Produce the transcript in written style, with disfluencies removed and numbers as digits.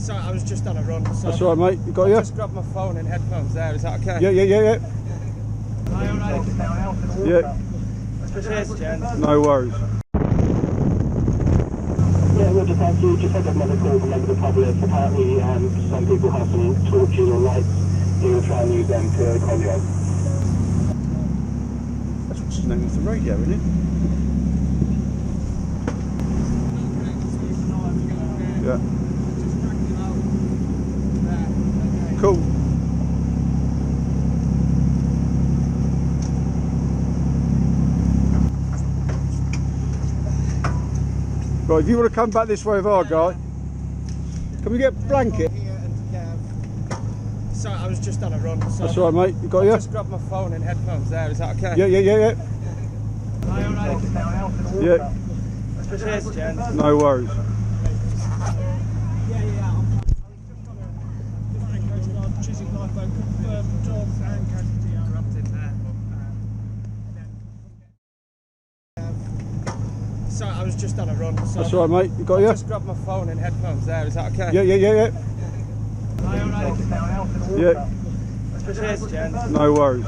Sorry, I was just on a run. So that's all right, mate. You got you? Just grabbed my phone and headphones there. Is that okay? Yeah. Yeah. Cheers, gents. No worries. Yeah, Roger, thank you. Just had another call from a member of the public. Apparently, some people have some torches or lights. He will try and use them to conjure. That's what's his name off the radio, isn't it? Yeah. Cool. Right, if you want to come back this way with our guy, can we get a blanket? Sorry, I was just on a run. So that's all right, mate. You got you? Just grabbed my phone and headphones there. Is that okay? Yeah. Yeah. Cheers, gents. No worries. Sorry, I was just on a run. So that's all right, mate. You got you? Just grabbed my phone and headphones there. Is that okay? Yeah. Yeah. Yeah. Cheers, gents. No worries.